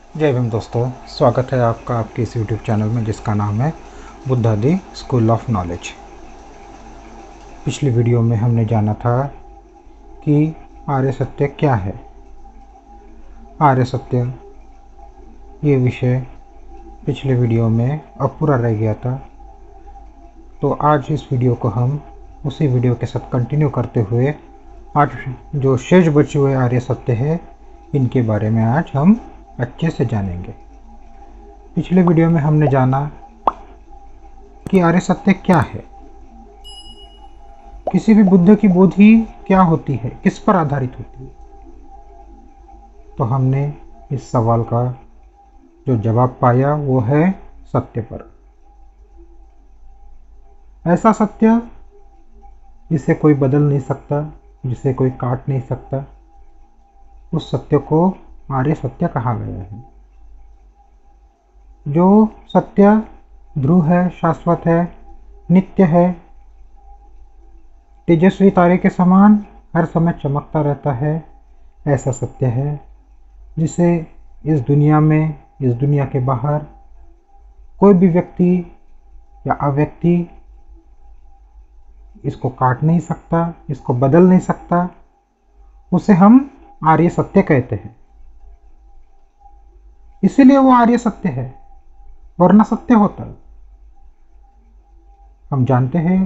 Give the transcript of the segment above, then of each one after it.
जय भीम दोस्तों, स्वागत है आपका आपके इस YouTube चैनल में जिसका नाम है बुद्धादि स्कूल ऑफ नॉलेज। पिछली वीडियो में हमने जाना था कि आर्य सत्य क्या है। आर्य सत्य ये विषय पिछले वीडियो में अपूरा रह गया था, तो आज इस वीडियो को हम उसी वीडियो के साथ कंटिन्यू करते हुए आज जो शेष बचे हुए आर्य सत्य है इनके बारे में आज हम अच्छे से जानेंगे। पिछले वीडियो में हमने जाना कि आर्य सत्य क्या है, किसी भी बुद्ध की बोधि क्या होती है, किस पर आधारित होती है। तो हमने इस सवाल का जो जवाब पाया वो है सत्य पर। ऐसा सत्य जिसे कोई बदल नहीं सकता, जिसे कोई काट नहीं सकता, उस सत्य को आर्य सत्य कहा गया है। जो सत्य ध्रुव है, शाश्वत है, नित्य है, तेजस्वी तारे के समान हर समय चमकता रहता है, ऐसा सत्य है जिसे इस दुनिया में, इस दुनिया के बाहर कोई भी व्यक्ति या अव्यक्ति इसको काट नहीं सकता, इसको बदल नहीं सकता। उसे हम आर्य सत्य कहते हैं। इसीलिए वो आर्य सत्य है, वरना सत्य होता। हम जानते हैं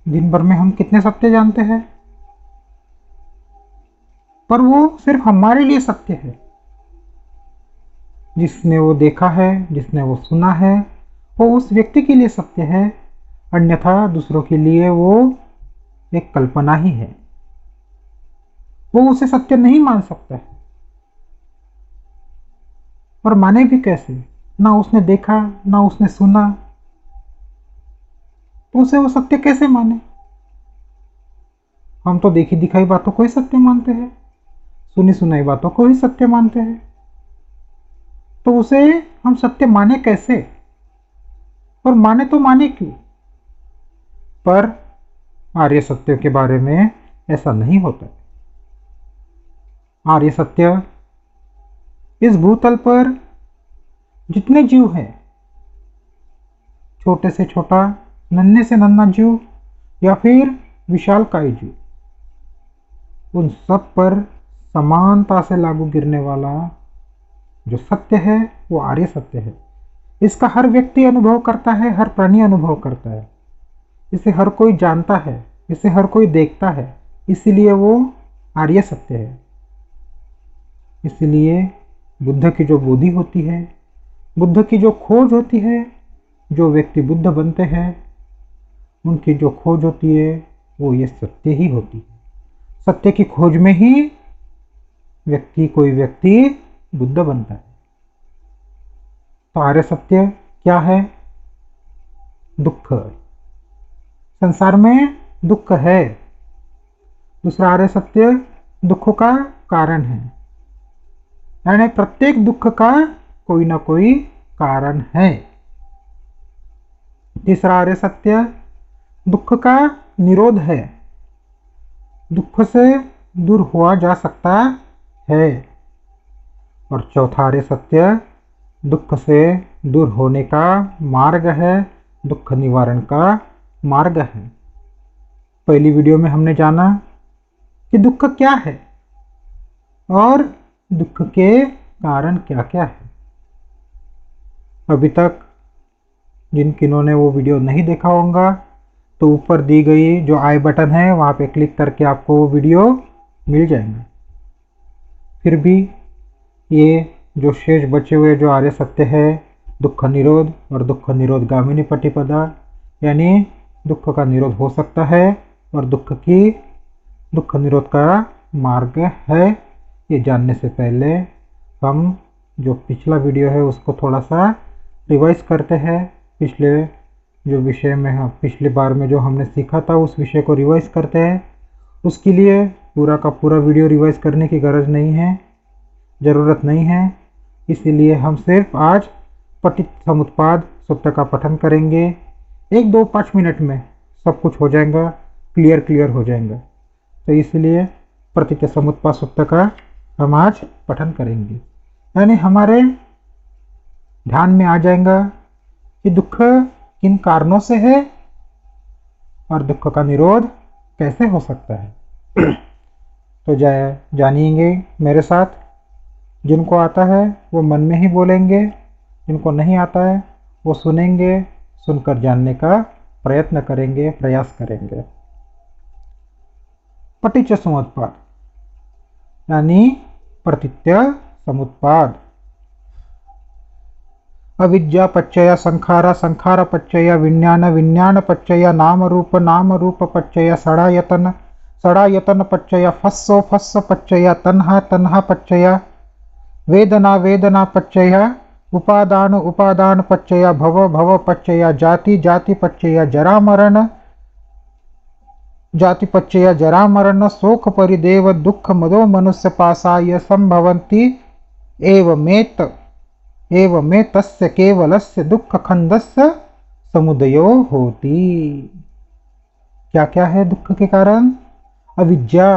दिन भर में हम कितने सत्य जानते हैं, पर वो सिर्फ हमारे लिए सत्य है। जिसने वो देखा है, जिसने वो सुना है, वो उस व्यक्ति के लिए सत्य है, अन्यथा दूसरों के लिए वो एक कल्पना ही है। वो उसे सत्य नहीं मान सकता है, और माने भी कैसे? ना उसने देखा, ना उसने सुना, तो उसे वो सत्य कैसे माने? हम तो देखी दिखाई बातों को ही सत्य मानते हैं, सुनी सुनाई बातों को ही सत्य मानते हैं। तो उसे हम सत्य माने कैसे? और माने तो माने क्यों? पर आर्य सत्य के बारे में ऐसा नहीं होता। आर्य सत्य इस भूतल पर जितने जीव हैं, छोटे से छोटा, नन्हे से नन्हा जीव या फिर विशालकाय जीव, उन सब पर समानता से लागू गिरने वाला जो सत्य है वो आर्य सत्य है। इसका हर व्यक्ति अनुभव करता है, हर प्राणी अनुभव करता है, इसे हर कोई जानता है, इसे हर कोई देखता है, इसीलिए वो आर्य सत्य है। इसलिए बुद्ध की जो बोधि होती है, बुद्ध की जो खोज होती है, जो व्यक्ति बुद्ध बनते हैं उनकी जो खोज होती है वो ये सत्य ही होती है। सत्य की खोज में ही कोई व्यक्ति बुद्ध बनता है। तो आर्य सत्य क्या है? दुख। संसार में दुख है। दूसरा आर्य सत्य दुख का कारण है, यानी प्रत्येक दुख का कोई ना कोई कारण है। तीसरा आर्य सत्य दुख का निरोध है, दुख से दूर हुआ जा सकता है। और चौथा आर्य सत्य दुख से दूर होने का मार्ग है, दुख निवारण का मार्ग है। पहली वीडियो में हमने जाना कि दुख क्या है और दुख के कारण क्या क्या है। अभी तक जिन किन्हों ने वो वीडियो नहीं देखा होगा तो ऊपर दी गई जो आई बटन है वहाँ पे क्लिक करके आपको वो वीडियो मिल जाएगा। फिर भी ये जो शेष बचे हुए जो आर्य सत्य है, दुख निरोध और दुख निरोध गामिनी प्रतिपदा, यानी दुख का निरोध हो सकता है और दुख निरोध का मार्ग है, ये जानने से पहले हम जो पिछला वीडियो है उसको थोड़ा सा रिवाइज करते हैं। पिछले जो विषय में हम पिछली बार में जो हमने सीखा था उस विषय को रिवाइज करते हैं। उसके लिए पूरा का पूरा वीडियो रिवाइज करने की गरज नहीं है, ज़रूरत नहीं है। इसीलिए हम सिर्फ आज पठित समुत्पाद सूत्र का पठन करेंगे। 1-2-5 मिनट में सब कुछ हो जाएगा, क्लियर हो जाएगा। तो इसलिए पठित समुत्पाद सूत्र का हम आज पठन करेंगे। यानी हमारे ध्यान में आ जाएगा कि दुख किन कारणों से है और दुख का निरोध कैसे हो सकता है। तो जानिएंगे मेरे साथ। जिनको आता है वो मन में ही बोलेंगे, जिनको नहीं आता है वो सुनेंगे, सुनकर जानने का प्रयत्न करेंगे, प्रयास करेंगे। पटिच्च समुत्पाद यानी प्रतीत्य समुत्पाद। अविद्या पच्चय संखारा, संखार पच्चय विज्ञान, विज्ञान पच्चय नाम रूप पच्चय षडायतन, षडायतन पच्चय फस्सो, फस्स पच्चय तन्हा, तन्हा पच्चय वेदना, वेदना पच्चय उपादान, उपादान पच्चय भव, भव पच्चय जाति, जाति पच्चय जरा मरण, जाति पच्चय जरा मरण, शोक परिदेव दुख मदो मनुष्य पासाय संभवन्ति एवमेत, एवमेतस्य केवलस्य दुख खंडस्य समुदयो होति। क्या क्या है दुख के कारण? अविद्या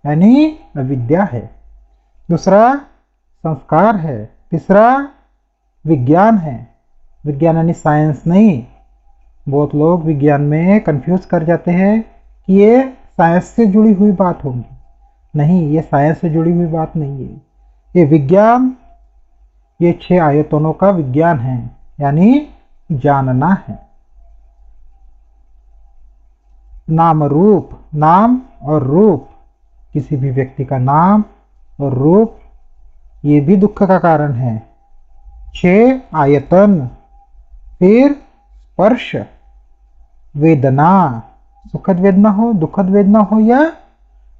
यानी अविद्या है, दूसरा संस्कार है, तीसरा विज्ञान है। विज्ञान यानी साइंस नहीं। बहुत लोग विज्ञान में कंफ्यूज कर जाते हैं कि ये साइंस से जुड़ी हुई बात होगी। नहीं, ये साइंस से जुड़ी हुई बात नहीं है। ये विज्ञान, ये 6 आयतनों का विज्ञान है, यानी जानना है। नाम रूप, नाम और रूप, किसी भी व्यक्ति का नाम और रूप ये भी दुख का कारण है। 6 आयतन, फिर स्पर्श, वेदना, सुखद वेदना हो, दुखद वेदना हो या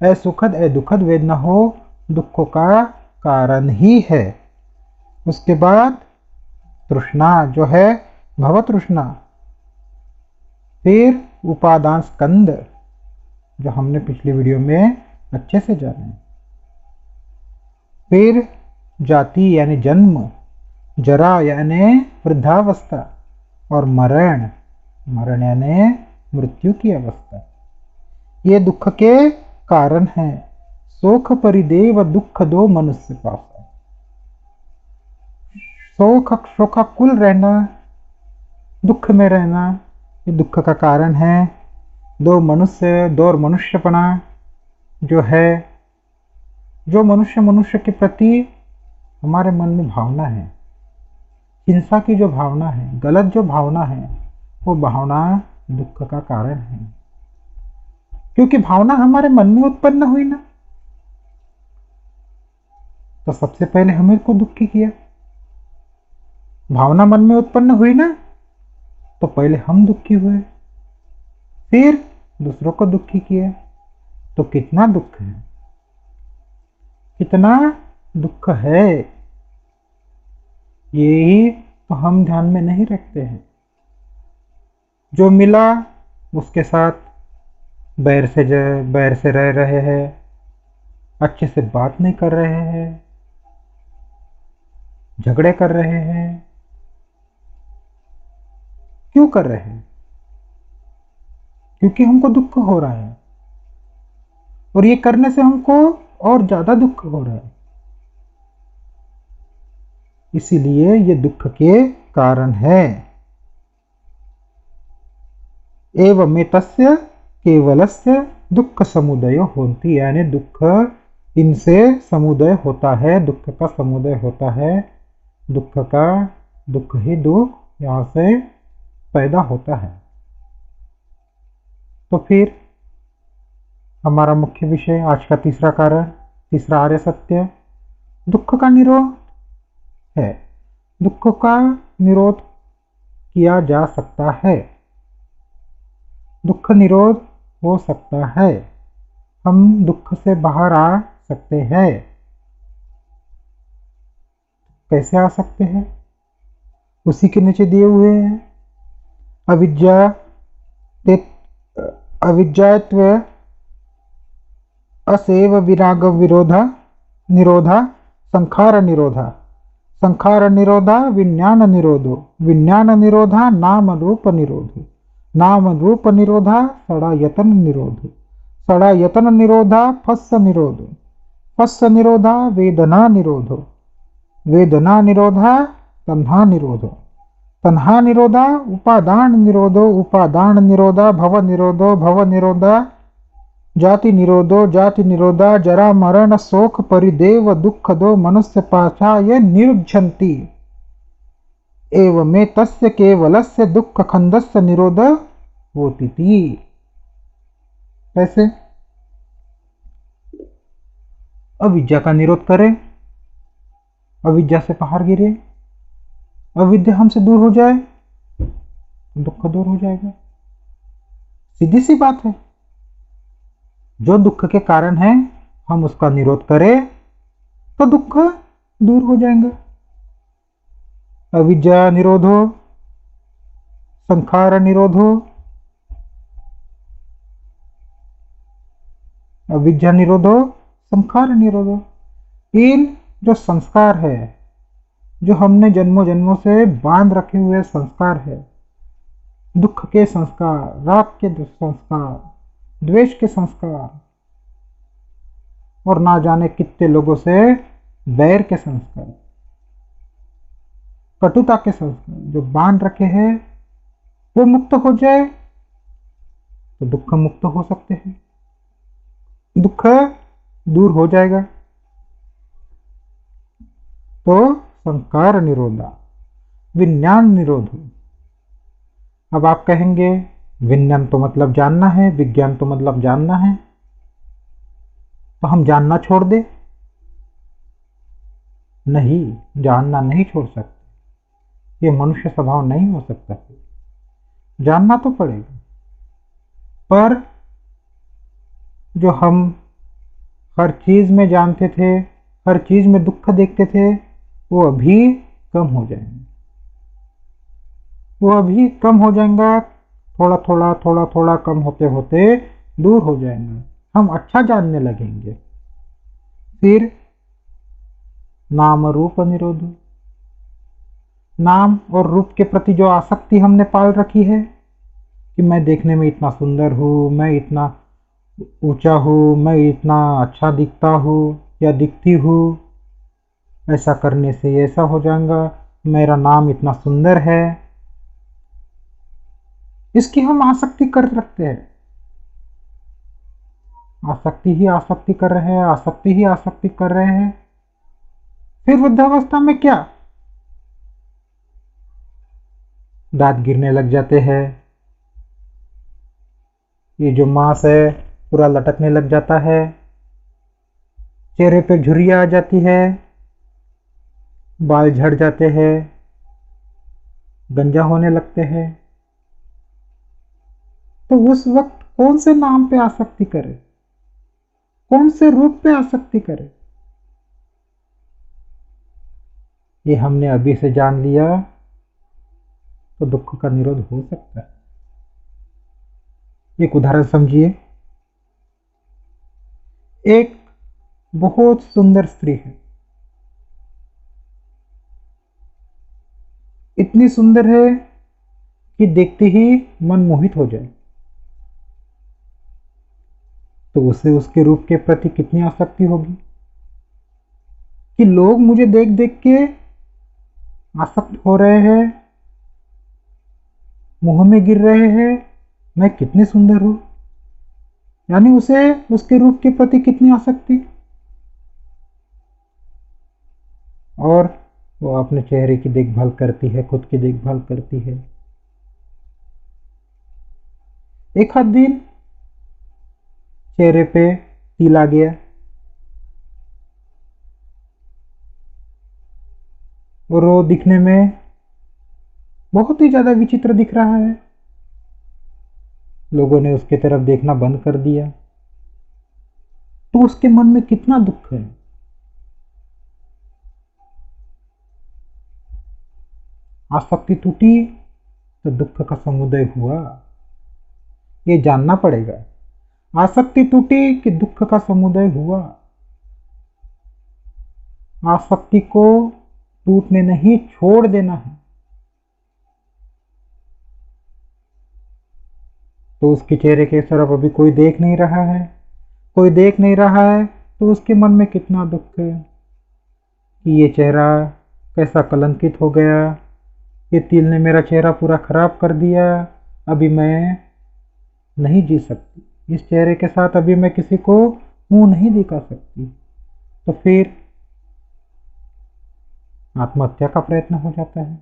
असुखद दुखद वेदना हो, दुखों का कारण ही है। उसके बाद तृष्णा जो है भव तृष्णा, फिर उपादान स्कंद जो हमने पिछली वीडियो में अच्छे से जाने, फिर जाति यानी जन्म, जरा यानी वृद्धावस्था और मरण, मरण यानी मृत्यु की अवस्था। ये दुख के कारण है। शोक परिदेव दुख दो मनुष्य पास। शोकाकुल रहना, दुख में रहना, ये दुख का कारण है। दो मनुष्यपना जो है, जो मनुष्य के प्रति हमारे मन में भावना है, हिंसा की जो भावना है, गलत जो भावना है, वो भावना दुख का कारण है। क्योंकि भावना हमारे मन में उत्पन्न हुई ना, तो सबसे पहले हमें को दुखी किया। भावना मन में उत्पन्न हुई ना, तो पहले हम दुखी हुए, फिर दूसरों को दुखी किए। तो कितना दुख है, कितना दुख है, यही तो हम ध्यान में नहीं रखते हैं। जो मिला उसके साथ बैर से रह रहे हैं, अच्छे से बात नहीं कर रहे हैं, झगड़े कर रहे हैं। क्यों कर रहे हैं? क्योंकि हमको दुख हो रहा है, और ये करने से हमको और ज्यादा दुख हो रहा है। इसीलिए ये दुख के कारण है। एवमेतस्य केवलस्य दुख समुदय होती, यानी दुख इनसे समुदय होता है, दुख का समुदय होता है। दुख ही दुख यहां से पैदा होता है। तो फिर हमारा मुख्य विषय आज का तीसरा कारण, तीसरा आर्य सत्य, दुख का निरोध है। दुख का निरोध किया जा सकता है, दुख निरोध हो सकता है। हम दुख से बाहर आ सकते हैं। कैसे आ सकते हैं? उसी के नीचे दिए हुए हैं। अविद्यात्व असेव विराग विरोधा निरोधा संखार निरोधा, संखार निरोधा विज्ञान निरोधो, विज्ञान निरोधा नाम रूप निरोधो, नाम रूप निरोधा षडायतन निरोधो, षडायतन निरोधा फस्स निरोधो, फस्स निरोधा वेदना निरोधो, वेदना निरोधा तन्हा निरोधो, तन्हा निरोधा उपादान निरोधो, उपादान निरोधा भव निरोधो, भव निरोधा जाति निरोधो, जाति निरोधा जरा मरण शोक परिदेव दुख दो मनुष्य पाशा ये निरुज्झन्ति एवमे तस्य केवलस्य दुख खंडस्य निरोध होती थी। कैसे? अविद्या का निरोध करें, अविद्या से बाहर गिरे, अविद्या हमसे दूर हो जाए, दुख दूर हो जाएगा। सीधी सी बात है। जो दुख के कारण है हम उसका निरोध करें तो दुख दूर हो जाएंगे। अविद्या निरोधो, संखार निरोधो, अविद्या निरोधो, संखार निरोधो। इन जो संस्कार है, जो हमने जन्मों जन्मों से बांध रखे हुए संस्कार है, दुख के संस्कार, राग के संस्कार, द्वेष के संस्कार और ना जाने कितने लोगों से बैर के संस्कार, कटुता के संस्कार जो बांध रखे हैं, वो मुक्त हो जाए तो दुख मुक्त हो सकते हैं, दुख दूर हो जाएगा। तो संस्कार निरोधा, विज्ञान निरोध। अब आप कहेंगे विज्ञान तो मतलब जानना है, विज्ञान तो मतलब जानना है, तो हम जानना छोड़ दे? नहीं, जानना नहीं छोड़ सकते, ये मनुष्य स्वभाव नहीं हो सकता। जानना तो पड़ेगा, पर जो हम हर चीज में जानते थे, हर चीज में दुख देखते थे, वो अभी कम हो जाएंगे, वो अभी कम हो जाएगा। थोड़ा थोड़ा थोड़ा थोड़ा कम होते होते दूर हो जाएंगे, हम अच्छा जानने लगेंगे। फिर नाम रूप निरोध, नाम और रूप के प्रति जो आसक्ति हमने पाल रखी है कि मैं देखने में इतना सुंदर हूँ, मैं इतना ऊंचा हूँ, मैं इतना अच्छा दिखता हूँ या दिखती हूँ, ऐसा करने से ऐसा हो जाएगा, मेरा नाम इतना सुंदर है, इसकी हम आसक्ति कर रखते हैं। आसक्ति ही आसक्ति कर रहे हैं, आसक्ति ही आसक्ति कर रहे हैं। फिर वृद्धावस्था में क्या? दांत गिरने लग जाते हैं, ये जो मांस है पूरा लटकने लग जाता है, चेहरे पे झुर्रियां आ जाती है, बाल झड़ जाते हैं, गंजा होने लगते हैं। तो उस वक्त कौन से नाम पे आसक्ति करे, कौन से रूप पे आसक्ति करे? ये हमने अभी से जान लिया तो दुख का निरोध हो सकता है। एक उदाहरण समझिए। एक बहुत सुंदर स्त्री है, इतनी सुंदर है कि देखते ही मन मोहित हो जाए, तो उसे उसके रूप के प्रति कितनी आसक्ति होगी कि लोग मुझे देख देख के आसक्त हो रहे हैं, मुंह में गिर रहे हैं, मैं कितनी सुंदर हूं। यानी उसे उसके रूप के प्रति कितनी आसक्ति। और वो अपने चेहरे की देखभाल करती है, खुद की देखभाल करती है। एक आध दिन चेहरे पे तिल आ गया और वो दिखने में बहुत ही ज्यादा विचित्र दिख रहा है, लोगों ने उसके तरफ देखना बंद कर दिया, तो उसके मन में कितना दुख है। आसक्ति टूटी तो दुख का समुदय हुआ, ये जानना पड़ेगा। आसक्ति टूटी कि दुख का समुदय हुआ। आसक्ति को टूटने नहीं, छोड़ देना है। तो उसके चेहरे के तरफ अभी कोई देख नहीं रहा है, कोई देख नहीं रहा है, तो उसके मन में कितना दुख है कि ये चेहरा कैसा कलंकित हो गया, ये तिल ने मेरा चेहरा पूरा खराब कर दिया, अभी मैं नहीं जी सकती, इस चेहरे के साथ अभी मैं किसी को मुंह नहीं दिखा सकती। तो फिर आत्महत्या का प्रयत्न हो जाता है।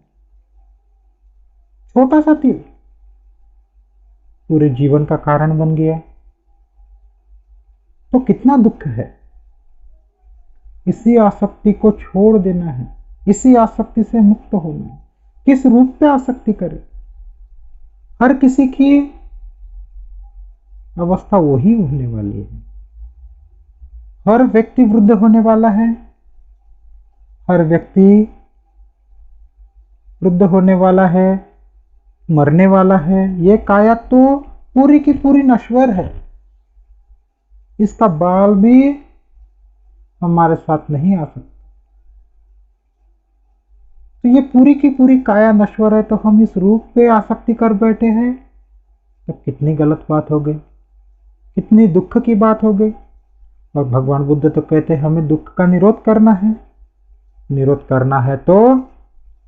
छोटा सा तिल पूरे जीवन का कारण बन गया। तो कितना दुख है। इसी आसक्ति को छोड़ देना है, इसी आसक्ति से मुक्त होना है। किस रूप पे आसक्ति करे? हर किसी की अवस्था वही होने वाली है। हर व्यक्ति वृद्ध होने वाला है, हर व्यक्ति वृद्ध होने वाला है, मरने वाला है। ये काया तो पूरी की पूरी नश्वर है, इसका बाल भी हमारे साथ नहीं आ सकता। तो ये पूरी की पूरी काया नश्वर है, तो हम इस रूप पे आसक्ति कर बैठे हैं, तो कितनी गलत बात हो गई, कितनी दुख की बात हो गई। और भगवान बुद्ध तो कहते हैं हमें दुख का निरोध करना है। निरोध करना है तो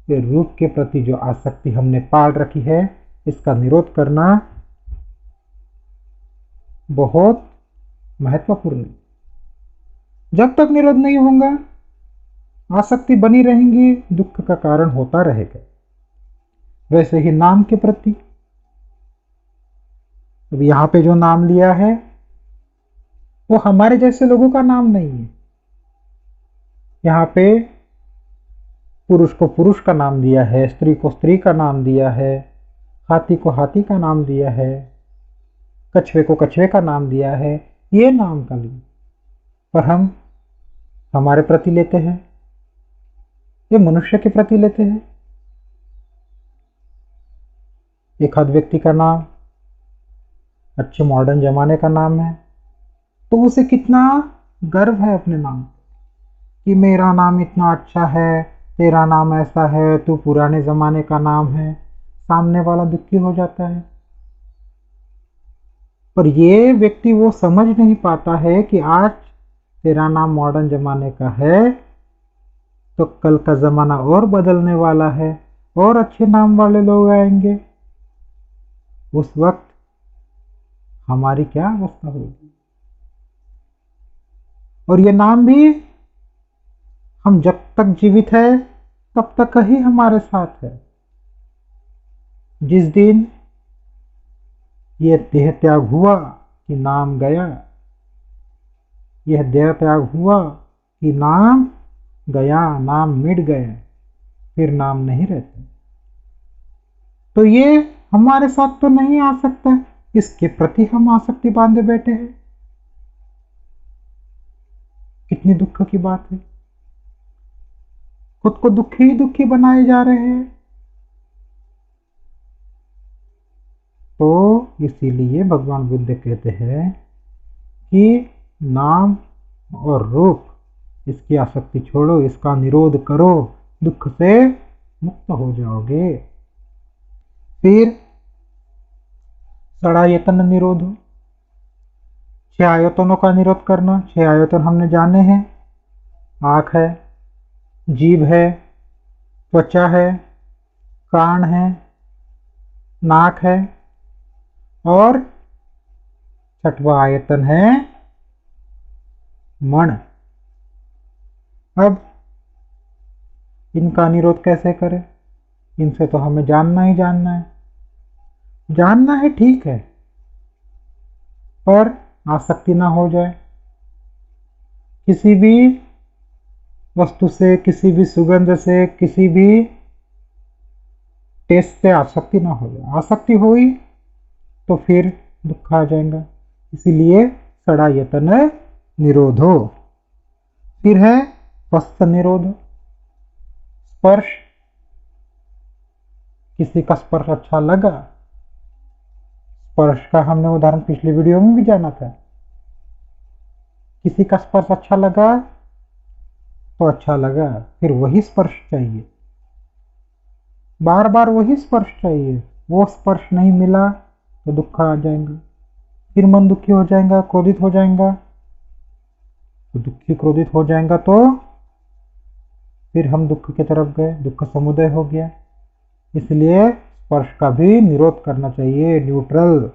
ये रूप के प्रति जो आसक्ति हमने पाल रखी है, इसका निरोध करना बहुत महत्वपूर्ण है। जब तक निरोध नहीं होगा, आसक्ति बनी रहेंगी, दुख का कारण होता रहेगा। वैसे ही नाम के प्रति, अब यहां पे जो नाम लिया है वो हमारे जैसे लोगों का नाम नहीं है। यहाँ पे पुरुष को पुरुष का नाम दिया है, स्त्री को स्त्री का नाम दिया है, हाथी को हाथी का नाम दिया है, कछुए को कछुए का नाम दिया है। ये नाम का लिए, पर हम हमारे प्रति लेते हैं, ये मनुष्य के प्रति लेते हैं। एक आध व्यक्ति का नाम अच्छे मॉडर्न जमाने का नाम है, तो उसे कितना गर्व है अपने नाम कि मेरा नाम इतना अच्छा है, तेरा नाम ऐसा है, तू पुराने जमाने का नाम है। सामने वाला दुखी हो जाता है। पर ये व्यक्ति वो समझ नहीं पाता है कि आज तेरा नाम मॉडर्न जमाने का है, तो कल का जमाना और बदलने वाला है, और अच्छे नाम वाले लोग आएंगे। उस वक्त हमारी क्या अवस्था होगी। और ये नाम भी हम जब तक जीवित है तब तक ही हमारे साथ है। जिस दिन ये देह त्याग हुआ कि नाम गया, यह देह त्याग हुआ कि नाम गया, नाम मिट गया, फिर नाम नहीं रहते। तो ये हमारे साथ तो नहीं आ सकता, इसके प्रति हम आसक्ति बांधे बैठे हैं। कितनी दुख की बात है। खुद को दुखी ही दुखी बनाए जा रहे हैं। तो इसीलिए भगवान बुद्ध कहते हैं कि नाम और रूप, इसकी आसक्ति छोड़ो, इसका निरोध करो, दुख से मुक्त हो जाओगे। फिर षडायतन निरोध, 6 आयतनों का निरोध करना। 6 आयतन हमने जाने हैं, आँख है, जीभ है, त्वचा है, कान है, नाक है, और 6वां आयतन है मन। अब इनका निरोध कैसे करें? इनसे तो हमें जानना ही जानना है। जानना है ठीक है, पर आसक्ति ना हो जाए। किसी भी वस्तु से, किसी भी सुगंध से, किसी भी टेस्ट से आसक्ति ना हो जाए। आसक्ति हुई तो फिर दुख आ जाएगा। इसीलिए षडायतन निरोधो। फिर है स्पर्श निरोध। स्पर्श, किसी का स्पर्श अच्छा लगा, स्पर्श का हमने उदाहरण पिछली वीडियो में भी जाना था। किसी का स्पर्श अच्छा लगा तो अच्छा लगा, फिर वही स्पर्श चाहिए, बार बार वही स्पर्श चाहिए। वो स्पर्श नहीं मिला तो दुख आ जाएगा, फिर मन दुखी हो जाएगा, क्रोधित हो जाएगा। तो दुखी क्रोधित हो जाएगा तो फिर हम दुख की तरफ गए, दुख समुदय हो गया। इसलिए स्पर्श का भी निरोध करना चाहिए, न्यूट्रल।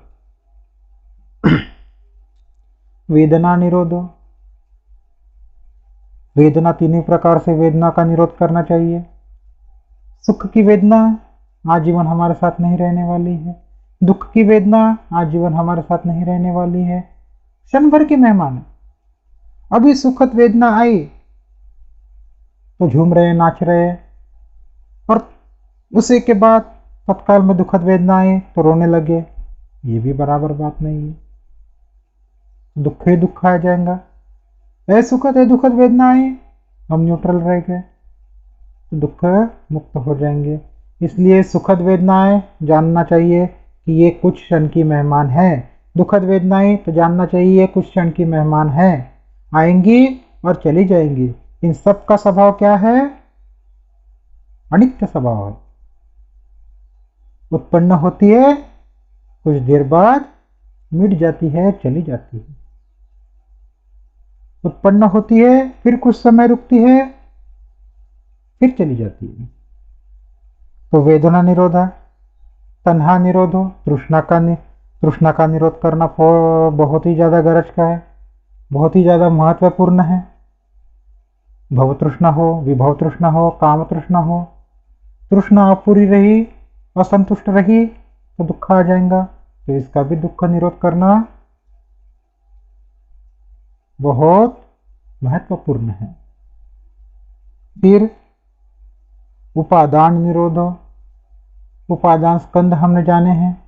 वेदना निरोधो, वेदना तीन ही प्रकार से वेदना का निरोध करना चाहिए। सुख की वेदना आजीवन हमारे साथ नहीं रहने वाली है, दुख की वेदना आजीवन हमारे साथ नहीं रहने वाली है, क्षण भर की मेहमान है। अभी सुखद वेदना आई तो झूम रहे, नाच रहे, और उसी के बाद तत्काल में दुखद वेदना आई तो रोने लगे। ये भी बराबर बात नहीं है, दुख ही दुख आ जाएगा। सुखद है दुखद वेदना आई, हम न्यूट्रल रह गए तो दुख मुक्त हो जाएंगे। इसलिए सुखद वेदनाएं जानना चाहिए कि ये कुछ क्षण की मेहमान है, दुखद वेदनाएं तो जानना चाहिए कुछ क्षण की मेहमान है, आएंगी और चली जाएंगी। इन सब का स्वभाव क्या है? अनित्य स्वभाव है। उत्पन्न होती है, कुछ देर बाद मिट जाती है, चली जाती है। उत्पन्न होती है, फिर कुछ समय रुकती है, फिर चली जाती है। तो वेदना निरोध है। तन्हा निरोधो, तृष्णा का निरोध करना बहुत ही ज़्यादा गरज का है, बहुत ही ज़्यादा महत्वपूर्ण है। भव तृष्णा हो, विभव तृष्णा हो, काम तृष्णा हो, तृष्णा अपूरी रही, असंतुष्ट रही तो दुख आ जाएगा। तो इसका भी दुख निरोध करना बहुत महत्वपूर्ण है। फिर उपादान निरोधो, उपादान स्कंद हमने जाने हैं,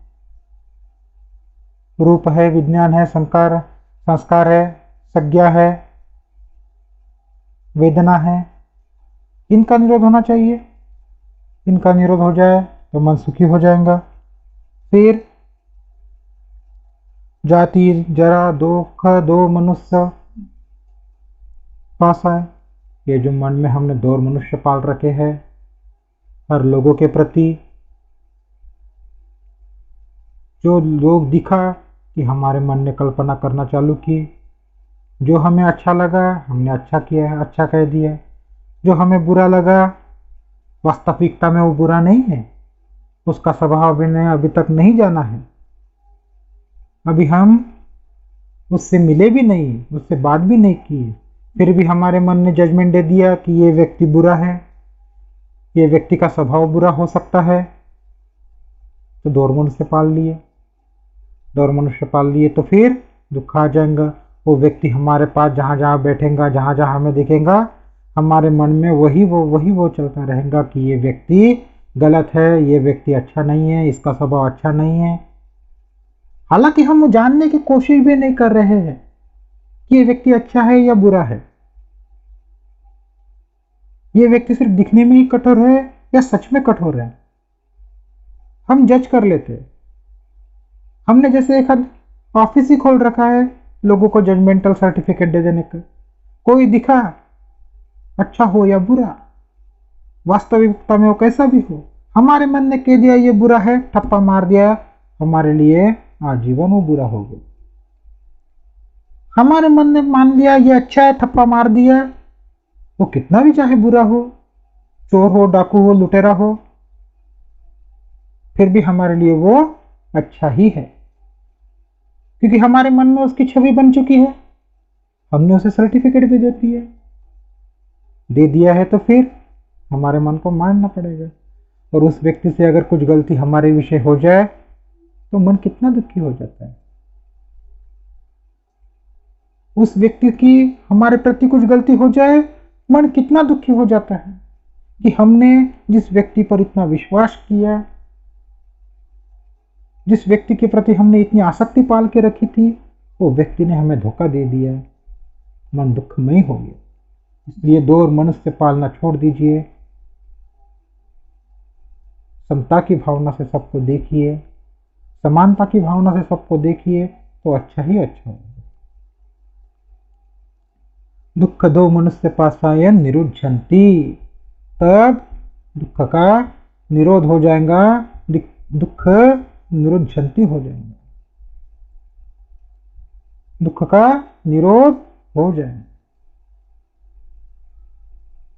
रूप है, विज्ञान है, संस्कार है, संज्ञा है, वेदना है, इनका निरोध होना चाहिए। इनका निरोध हो जाए तो मन सुखी हो जाएगा। फिर जाति जरा दुख दो मनुष्य पास आए। ये जो मन में हमने दो मनुष्य पाल रखे हैं, हर लोगों के प्रति जो लोग दिखा कि हमारे मन ने कल्पना करना चालू की, जो हमें अच्छा लगा हमने अच्छा किया, अच्छा कह दिया, जो हमें बुरा लगा वास्तविकता में वो बुरा नहीं है, उसका स्वभाव अभी तक नहीं जाना है, अभी हम उससे मिले भी नहीं, उससे बात भी नहीं की, फिर भी हमारे मन ने जजमेंट दे दिया कि ये व्यक्ति बुरा है, ये व्यक्ति का स्वभाव बुरा हो सकता है। तो दो मनुष्य पाल लिए, दो मनुष्य पाल लिए तो फिर दुख आ जाएगा। वो व्यक्ति हमारे पास जहाँ जहाँ बैठेगा, जहाँ जहाँ हमें दिखेगा, हमारे मन में वही वो चलता रहेगा कि ये व्यक्ति गलत है, ये व्यक्ति अच्छा नहीं है, इसका स्वभाव अच्छा नहीं है। हालांकि हम जानने की कोशिश भी नहीं कर रहे हैं कि ये व्यक्ति अच्छा है या बुरा है, ये व्यक्ति सिर्फ दिखने में ही कठोर है या सच में कठोर है, हम जज कर लेते हैं। हमने जैसे एक ऑफिस ही खोल रखा है लोगों को जजमेंटल सर्टिफिकेट दे देने का, कोई दिखा अच्छा हो या बुरा, वास्तविकता में वो कैसा भी हो, हमारे मन ने कह दिया ये बुरा है, ठप्पा मार दिया, हमारे लिए आजीवन वो बुरा हो गया। हमारे मन ने मान लिया ये अच्छा है, ठप्पा मार दिया, वो कितना भी चाहे बुरा हो, चोर हो, डाकू हो, लुटेरा हो, फिर भी हमारे लिए वो अच्छा ही है, क्योंकि हमारे मन में उसकी छवि बन चुकी है, हमने उसे सर्टिफिकेट भी दे दिया है, तो फिर हमारे मन को मानना पड़ेगा। और उस व्यक्ति से अगर कुछ गलती हमारे विषय हो जाए तो मन कितना दुखी हो जाता है। उस व्यक्ति की हमारे प्रति कुछ गलती हो जाए, मन कितना दुखी हो जाता है कि हमने जिस व्यक्ति पर इतना विश्वास किया, जिस व्यक्ति के प्रति हमने इतनी आसक्ति पाल के रखी थी, वो व्यक्ति ने हमें धोखा दे दिया, मन दुखमय हो गया। इसलिए दो और मनुष्य पालना छोड़ दीजिए, समता की भावना से सबको देखिए, समानता की भावना से सबको देखिए, तो अच्छा ही अच्छा होगा। दुख दो मनुष्य पासायन निरुद्धन्ति, तब दुख का निरोध हो जाएगा, दुख निरुद्धन्ति हो जाएगा, दुख का निरोध हो जाएगा।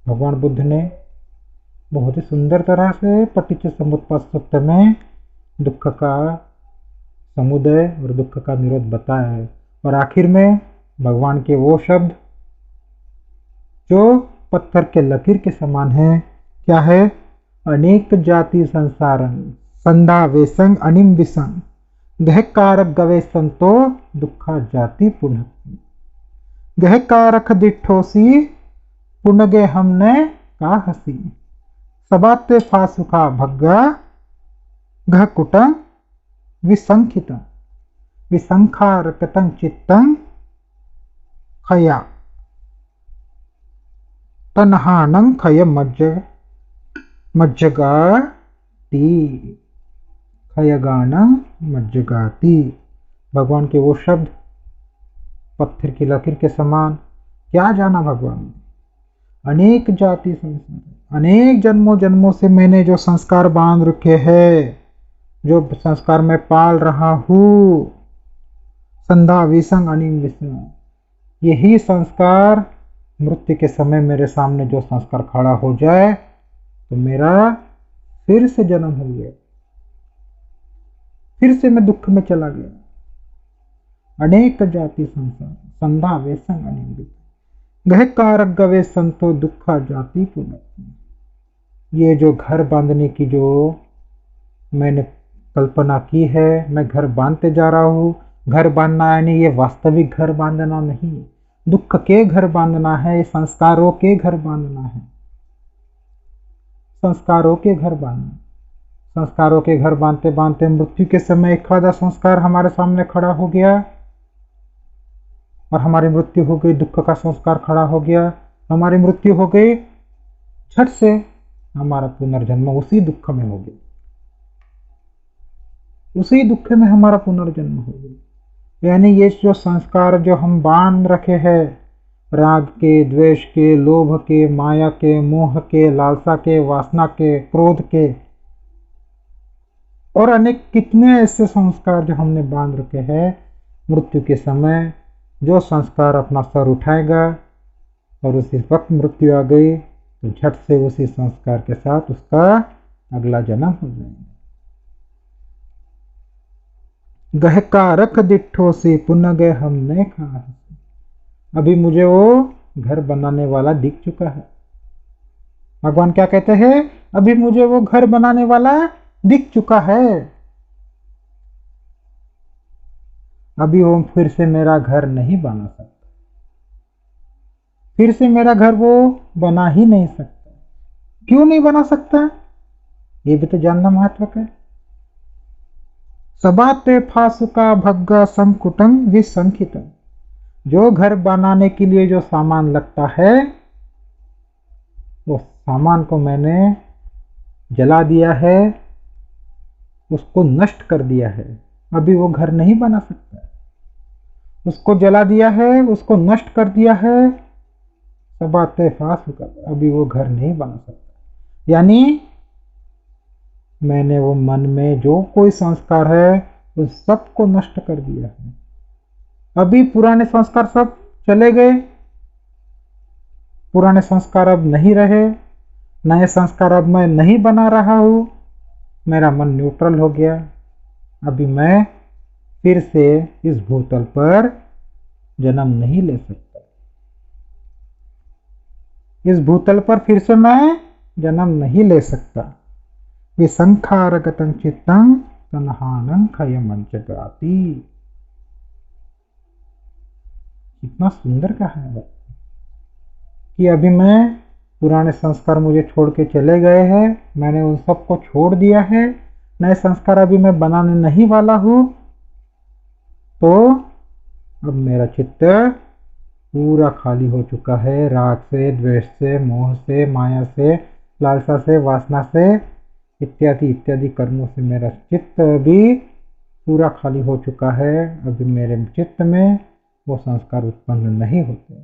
भगवान बुद्ध ने बहुत ही सुंदर तरह से पटिच्च समुप्पाद सूत्र में दुख का समुदय और दुख का निरोध बताया है। और आखिर में भगवान के वो शब्द जो पत्थर के लकीर के समान है, क्या है? अनेक जाति संसारं संधा वेसंग अनिम विसंग गहकारक गवे संतो दुखा जाति पुनः गहकारक दिठोसी पुनगे हमने का हसी सबाते फासुखा भग्गा घ कुटं विसंखितं विसंखारकतं चित्तं खया तन्हानं खय मज्जगाती खयगानं मज्जगाती। भगवान के वो शब्द पत्थर की लकीर के समान। क्या जाना भगवान ने? अनेक जाति संसार, अनेक जन्मों जन्मों से मैंने जो संस्कार बांध रखे हैं, जो संस्कार मैं पाल रहा हूँ, संधा विसंग अनिम विसंग, यही संस्कार मृत्यु के समय मेरे सामने जो संस्कार खड़ा हो जाए तो मेरा फिर से जन्म हो गया, फिर से मैं दुख में चला गया। अनेक जाति संसार संधा वेसंग अनिम विसंग गहकारक गवे संतो दुखा जाति पुनः। ये जो घर बांधने की जो मैंने कल्पना की है, मैं घर बांधते जा रहा हूँ। घर बांधना यानी ये वास्तविक घर बांधना नहीं, दुख के घर बांधना है, संस्कारों के घर बांधना है, संस्कारों के घर बांधना। संस्कारों के घर बांधते बांधते मृत्यु के समय एक आधा संस्कार हमारे सामने खड़ा हो गया और हमारी मृत्यु हो गई, दुख का संस्कार खड़ा हो गया, हमारी मृत्यु हो गई, झट से हमारा पुनर्जन्म उसी दुख में हो गया, उसी दुख में हमारा पुनर्जन्म हो गया। यानी ये जो संस्कार जो हम बांध रखे हैं, राग के, द्वेष के, लोभ के, माया के, मोह के, लालसा के, वासना के, क्रोध के और अनेक कितने ऐसे संस्कार जो हमने बांध रखे हैं, मृत्यु के समय जो संस्कार अपना सर उठाएगा और उसी वक्त मृत्यु आ गई तो झट से उसी संस्कार के साथ उसका अगला जन्म हो जाएगा। गहकारक दिठो से पुनः गए हमने कहा, अभी मुझे वो घर बनाने वाला दिख चुका है। भगवान क्या कहते हैं? अभी मुझे वो घर बनाने वाला दिख चुका है, अभी वो फिर से मेरा घर नहीं बना सकता, फिर से मेरा घर वो बना ही नहीं सकता। क्यों नहीं बना सकता? ये भी तो जानना महत्वक है। सबाते फासुका भग्गा संकुटं विसंखितं, जो घर बनाने के लिए जो सामान लगता है वो सामान को मैंने जला दिया है, उसको नष्ट कर दिया है, अभी वो घर नहीं बना सकता। उसको जला दिया है, उसको नष्ट कर दिया है, सबाते फासुका, अभी वो घर नहीं बना सकता। यानी मैंने वो मन में जो कोई संस्कार है उस सबको नष्ट कर दिया है। अभी पुराने संस्कार सब चले गए, पुराने संस्कार अब नहीं रहे, नए संस्कार अब मैं नहीं बना रहा हूँ, मेरा मन न्यूट्रल हो गया। अभी मैं फिर से इस भूतल पर जन्म नहीं ले सकता, इस भूतल पर फिर से मैं जन्म नहीं ले सकता। विसंखारगतं चित्तं तन्हानं खयमज्जगाति। कितना सुंदर कहा है कि अभी मैं पुराने संस्कार मुझे छोड़ के चले गए हैं, मैंने उन सबको छोड़ दिया है, नए संस्कार अभी मैं बनाने नहीं वाला हूँ, तो अब मेरा चित्त पूरा खाली हो चुका है, राग से, द्वेष से, मोह से, माया से, लालसा से, वासना से, इत्यादि इत्यादि कर्मों से मेरा चित्त भी पूरा खाली हो चुका है। अभी मेरे चित्त में वो संस्कार उत्पन्न नहीं होते।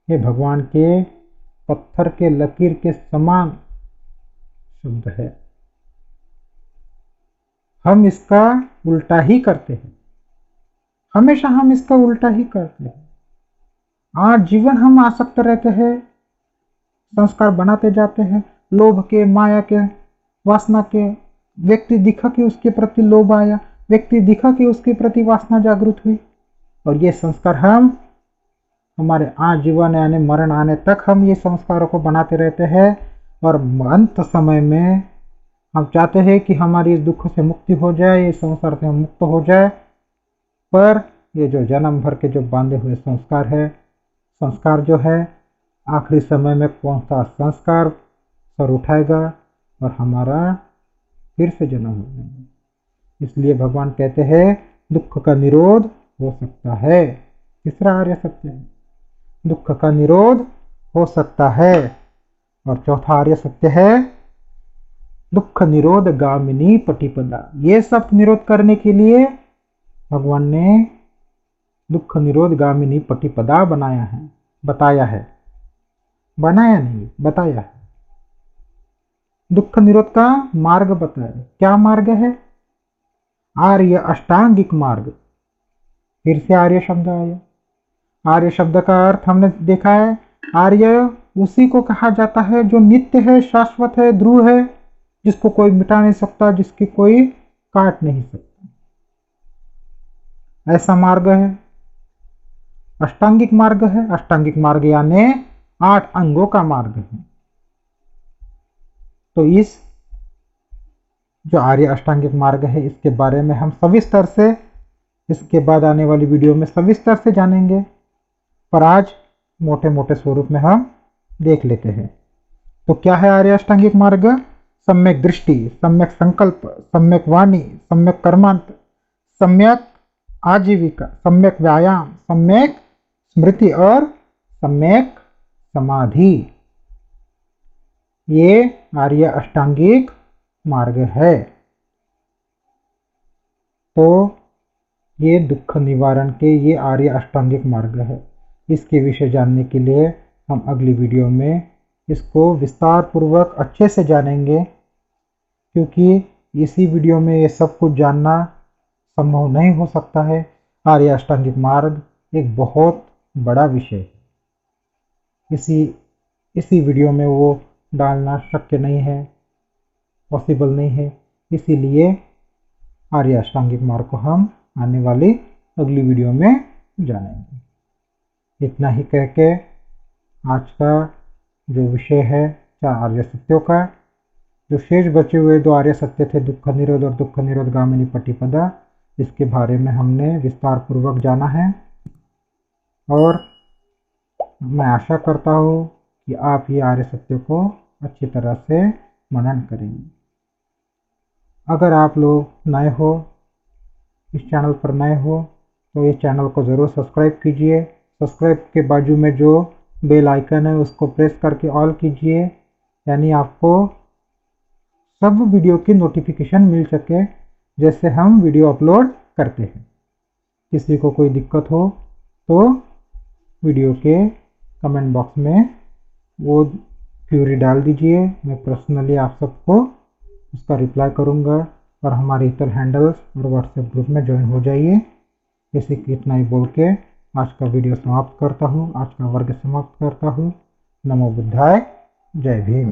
ये भगवान के पत्थर के लकीर के समान शब्द है। हम इसका उल्टा ही करते हैं, हमेशा हम इसका उल्टा ही करते हैं। आज जीवन हम आसक्त रहते हैं संस्कार बनाते जाते हैं। लोभ के, माया के, वासना के, व्यक्ति दिखा कि उसके प्रति लोभ आया, व्यक्ति दिखा कि उसके प्रति वासना जागृत हुई, और ये संस्कार हम हमारे आजीवन यानी मरण आने तक हम ये संस्कारों को बनाते रहते हैं। और अंत समय में हम चाहते हैं कि हमारी इस दुख से मुक्ति हो जाए, ये संसार से हम मुक्त हो जाए, पर ये जो जन्म भर के जो बांधे हुए संस्कार जो है, आखिरी समय में कौन सा संस्कार सर उठाएगा और हमारा फिर से जन्म हो जाएगा। इसलिए भगवान कहते हैं दुख का निरोध हो सकता है। तीसरा आर्य सत्य है, दुख का निरोध हो सकता है। और चौथा आर्य सत्य है दुख निरोध गामिनी पटिपदा। ये सब निरोध करने के लिए भगवान ने दुख निरोध गामिनी पटिपदा बताया है। बनाया नहीं, बताया है। दुख निरोध का मार्ग बताया। क्या मार्ग है? आर्य अष्टांगिक मार्ग। फिर से आर्य शब्द आया। आर्य शब्द का अर्थ हमने देखा है, आर्य उसी को कहा जाता है जो नित्य है, शाश्वत है, ध्रुव है, जिसको कोई मिटा नहीं सकता, जिसकी कोई काट नहीं सकता, ऐसा मार्ग है। अष्टांगिक मार्ग है। अष्टांगिक मार्ग यानी 8 अंगों का मार्ग है। तो इस जो आर्य अष्टांगिक मार्ग है, इसके बारे में हम सविस्तर से इसके बाद आने वाली वीडियो में सविस्तर से जानेंगे, पर आज मोटे मोटे स्वरूप में हम देख लेते हैं। तो क्या है आर्य अष्टांगिक मार्ग? सम्यक दृष्टि, सम्यक संकल्प, सम्यक वाणी, सम्यक कर्मांत, सम्यक आजीविका, सम्यक व्यायाम, सम्यक स्मृति और सम्यक समाधि। ये आर्य अष्टांगिक मार्ग है। तो ये दुख निवारण के ये आर्य अष्टांगिक मार्ग है। इसके विषय जानने के लिए हम अगली वीडियो में इसको विस्तार पूर्वक अच्छे से जानेंगे, क्योंकि इसी वीडियो में ये सब कुछ जानना संभव नहीं हो सकता है। आर्य अष्टांगिक मार्ग एक बहुत बड़ा विषय है, इसी वीडियो में वो डालना शक्य नहीं है, पॉसिबल नहीं है। इसीलिए आर्य अष्टांगिक मार्ग को हम आने वाली अगली वीडियो में जानेंगे। इतना ही कह के आज का जो विषय है 4 आर्य सत्यों का, जो शेष बचे हुए 2 आर्य सत्य थे, दुख निरोध और दुख निरोध गामिनी पटिपदा, इसके बारे में हमने विस्तार पूर्वक जाना है। और मैं आशा करता हूँ कि आप ये आर्य सत्य को अच्छी तरह से मनन करेंगे। अगर आप लोग नए हो, इस चैनल पर नए हो, तो इस चैनल को ज़रूर सब्सक्राइब कीजिए। सब्सक्राइब के बाजू में जो बेल आइकन है उसको प्रेस करके ऑल कीजिए, यानी आपको सब वीडियो की नोटिफिकेशन मिल सके जैसे हम वीडियो अपलोड करते हैं। किसी को कोई दिक्कत हो तो वीडियो के कमेंट बॉक्स में वो क्यूरी डाल दीजिए, मैं पर्सनली आप सबको उसका रिप्लाई करूँगा। और हमारे इतर हैंडल्स और व्हाट्सएप ग्रुप में ज्वाइन हो जाइए। इसी इतना ही बोल के आज का वीडियो समाप्त करता हूँ, आज का वर्ग समाप्त करता हूँ। नमो बुद्धाय, जय भीम।